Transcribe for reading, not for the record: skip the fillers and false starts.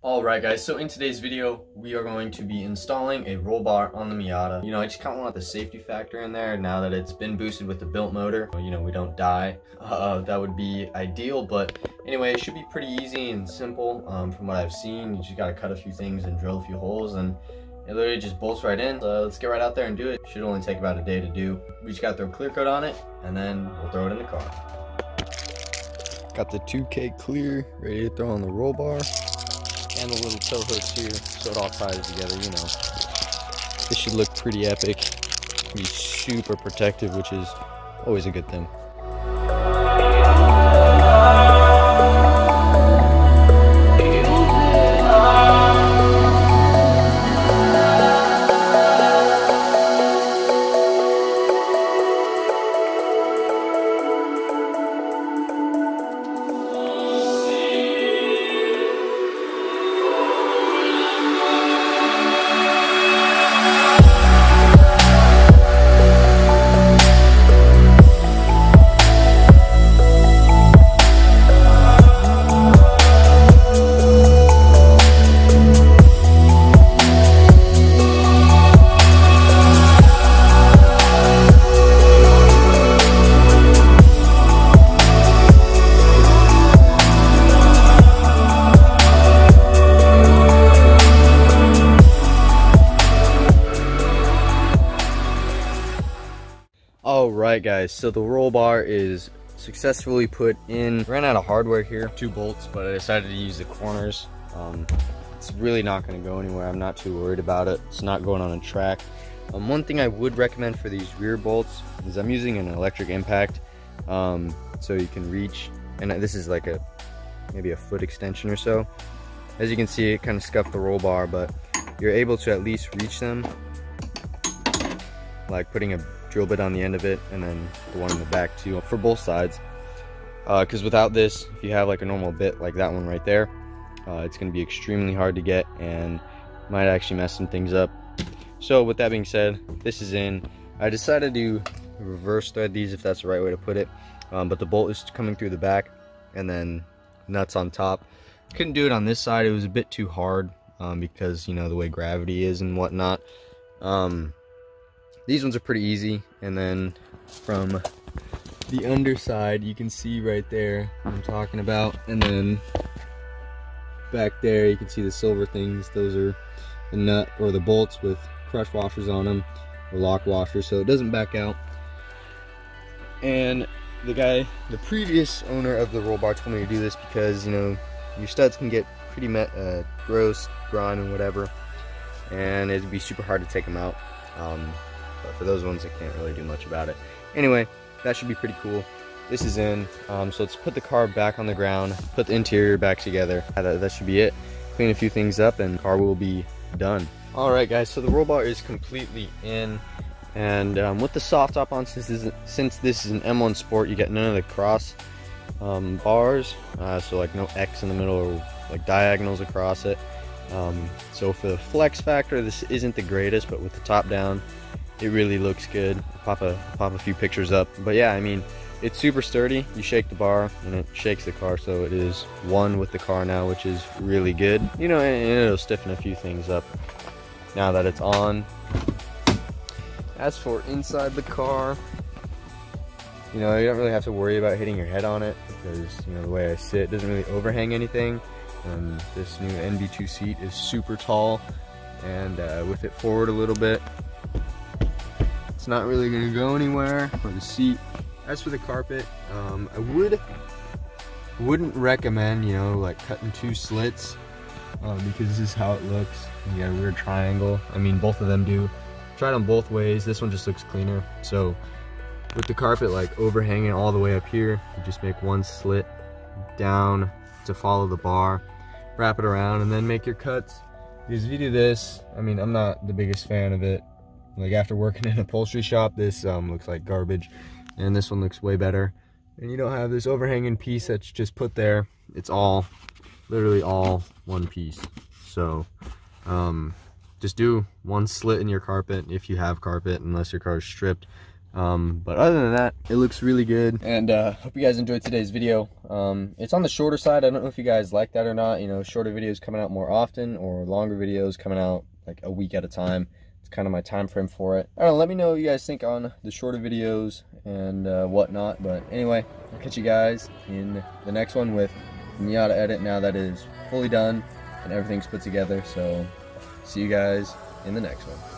Alright guys, so in today's video, we are going to be installing a roll bar on the Miata. You know, I just kind of want the safety factor in there now that it's been boosted with the built motor. You know, we don't die. That would be ideal, but anyway, it should be pretty easy and simple from what I've seen. You just gotta cut a few things and drill a few holes and it literally just bolts right in. So let's get right out there and do it. Should only take about a day to do. We just gotta throw clear coat on it and then we'll throw it in the car. Got the 2K clear ready to throw on the roll bar. And the little tow hooks here, so it all ties together, you know. This should look pretty epic. Be super protective, which is always a good thing. Alright guys, so the roll bar is successfully put in. Ran out of hardware here, 2 bolts, but I decided to use the corners. It's really not going to go anywhere. I'm not too worried about it. It's not going on a track. One thing I would recommend for these rear bolts is I'm using an electric impact, so you can reach, and this is like maybe a foot extension or so. As you can see, it kind of scuffed the roll bar, but you're able to at least reach them, like putting a drill bit on the end of it and then the one in the back too for both sides, because without this, if you have like a normal bit like that one right there, it's going to be extremely hard to get and might actually mess some things up. So with that being said, this is in. I decided to reverse thread these, if that's the right way to put it, but the bolt is coming through the back and then nuts on top. Couldn't do it on this side, it was a bit too hard, because you know the way gravity is and whatnot. These ones are pretty easy, and then from the underside you can see right there what I'm talking about, and then back there you can see the silver things. Those are the nut or the bolts with crush washers on them, or lock washers, so it doesn't back out. And the previous owner of the roll bar told me to do this because, you know, your studs can get pretty gross, grime and whatever, and it'd be super hard to take them out. But for those ones, I can't really do much about it. Anyway, that should be pretty cool. This is in, so let's put the car back on the ground, put the interior back together. That should be it. Clean a few things up and the car will be done. Alright guys, so the roll bar is completely in. And with the soft top on, since this is an M1 Sport, you get none of the cross bars. So like no X in the middle or like diagonals across it. So for the flex factor, this isn't the greatest, but with the top down, it really looks good. I'll pop a few pictures up, but yeah, I mean, it's super sturdy. You shake the bar and it shakes the car, so it is one with the car now, which is really good. You know, and it'll stiffen a few things up now that it's on. As for inside the car, you know, you don't really have to worry about hitting your head on it because, you know, the way I sit, it doesn't really overhang anything. This new NB2 seat is super tall, and with it forward a little bit, it's not really going to go anywhere for the seat. As for the carpet, I wouldn't recommend, you know, like cutting 2 slits, because this is how it looks. You got a weird triangle. I mean, both of them do. Tried them both ways. This one just looks cleaner. So with the carpet like overhanging all the way up here, you just make 1 slit down to follow the bar, wrap it around, and then make your cuts. Because if you do this, I mean, I'm not the biggest fan of it. Like after working in an upholstery shop, this looks like garbage, and this one looks way better. And you don't have this overhanging piece that's just put there. It's all, literally all one piece. So just do 1 slit in your carpet if you have carpet, unless your car is stripped. But other than that, it looks really good. And hope you guys enjoyed today's video. It's on the shorter side. I don't know if you guys like that or not. You know, shorter videos coming out more often, or longer videos coming out like a week at a time. It's kind of my time frame for it. I don't know, let me know what you guys think on the shorter videos and whatnot. But anyway, I'll catch you guys in the next one with the Miata edit, now that it is fully done and everything's put together. So see you guys in the next one.